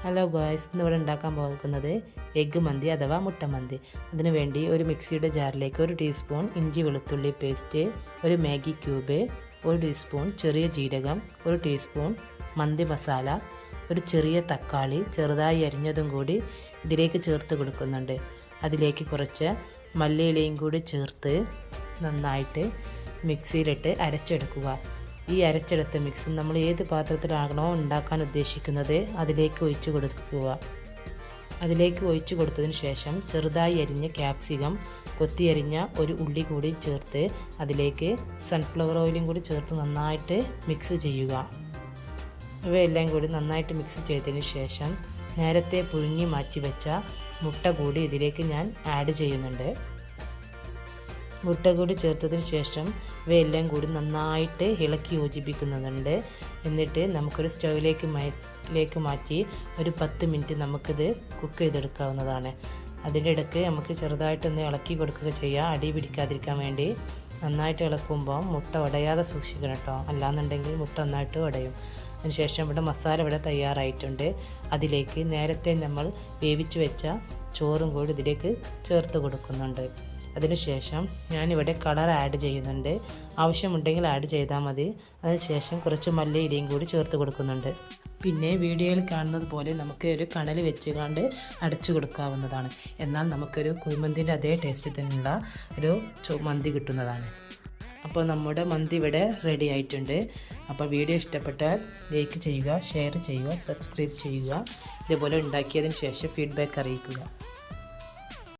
Hello guys, ഇന്നിവിടെ ഉണ്ടാക്കാൻ പോകുന്നത് എഗ്ഗ് മന്തി അഥവാ മുട്ട മന്തി. അതിനുവേണ്ടി ഒരു മിക്സിയുടെ ജാറിലേക്ക് 1 ടീസ്പൂൺ ഇഞ്ചി വെളുത്തുള്ളി പേസ്റ്റ്, ഒരു മാഗി ക്യൂബ്, 1 ടീസ്പൂൺ ചെറിയ ജീരകം, 1 ടീസ്പൂൺ മന്തി മസാല, ഒരു ചെറിയ തക്കാളി ചെറുതായി അരിഞ്ഞതും കൂടി ഇതിലേക്ക് ചേർത്ത് കൊടുക്കുന്നുണ്ട്. അതിലേക്ക് കുറച്ച് മല്ലിയിലയും കൂടി ചേർത്ത് നന്നായിട്ട് മിക്സിയിലിട്ട് അരച്ചെടുക്കുക. ഈ അരച്ചെടുത്ത മിക്സ് നമ്മൾ ഏത് പാത്രത്തിലാണോ ഉണ്ടാക്കാൻ ഉദ്ദേശിക്കുന്നത് അതിലേക്ക് ഒഴിച്ച് കൊടുക്കുക. അതിലേക്ക് ഒഴിച്ച് കൊടുത്തതിന് ശേഷം ചെറുതായി അരിഞ്ഞ ക്യാപ്സിക്കം, കൊത്തി അരിഞ്ഞ ഒരു ഉള്ളി കൂടി ചേർത്ത് അതിലേക്ക് സൺഫ്ലവർ ഓയിലും കൂടി ചേർത്ത് നന്നായിട്ട് മിക്സ് ചെയ്യുക. ഇവയെല്ലാം കൂടി നന്നായിട്ട് മിക്സ് ചെയ്തതിന് ശേഷം നേരത്തെ പുഴുങ്ങി മാറ്റി വെച്ച മുട്ട കൂടി ഇതിലേക്ക് ഞാൻ ആഡ് ചെയ്യുന്നുണ്ട്. മുട്ട കൂടി ചേർത്തതിന് ശേഷം ഇവയെല്ലാം കൂടി നന്നായിട്ട് ഇളക്കി യോജിപ്പിക്കുന്നുണ്ട്. എന്നിട്ട് നമുക്കൊരു സ്റ്റൗവിലേക്ക് മാറ്റി ഒരു 10 മിനിറ്റ് നമുക്കിത് കുക്ക് ചെയ്തെടുക്കാവുന്നതാണ്. അതിൻ്റെ ഇടയ്ക്ക് നമുക്ക് ചെറുതായിട്ടൊന്ന് ഇളക്കി കൊടുക്കുക ചെയ്യുക, അടി പിടിക്കാതിരിക്കാൻ വേണ്ടി. നന്നായിട്ട് ഇളക്കുമ്പോൾ മുട്ട ഉടയാതെ സൂക്ഷിക്കണം കേട്ടോ, അല്ലാന്നുണ്ടെങ്കിൽ മുട്ട നന്നായിട്ട് ഉടയും. അതിനുശേഷം ഇവിടെ മസാല ഇവിടെ തയ്യാറായിട്ടുണ്ട്. അതിലേക്ക് നേരത്തെ നമ്മൾ വേവിച്ച് വെച്ച ചോറും കൂടി ഇതിലേക്ക് ചേർത്ത് കൊടുക്കുന്നുണ്ട്. അതിനുശേഷം ഞാനിവിടെ കളർ ആഡ് ചെയ്യുന്നുണ്ട്. ആവശ്യമുണ്ടെങ്കിൽ ആഡ് ചെയ്താൽ മതി. അതിനുശേഷം കുറച്ച് മല്ലിയിലയും കൂടി ചേർത്ത് കൊടുക്കുന്നുണ്ട്. പിന്നെ വീഡിയോയിൽ കാണുന്നത് പോലെ നമുക്ക് ഒരു കണൽ വെച്ചുകൊണ്ട് അടച്ചു കൊടുക്കാവുന്നതാണ്. എന്നാൽ നമുക്കൊരു കുഴിമന്തിൻ്റെ അതേ ടേസ്റ്റിൽ തന്നെയുള്ള ഒരു മന്തി കിട്ടുന്നതാണ്. അപ്പോൾ നമ്മുടെ മന്തി ഇവിടെ റെഡി ആയിട്ടുണ്ട്. അപ്പോൾ വീഡിയോ ഇഷ്ടപ്പെട്ടാൽ ലൈക്ക് ചെയ്യുക, ഷെയർ ചെയ്യുക, സബ്സ്ക്രൈബ് ചെയ്യുക. ഇതുപോലെ ഉണ്ടാക്കിയതിന് ശേഷം ഫീഡ്ബാക്ക് അറിയിക്കുക.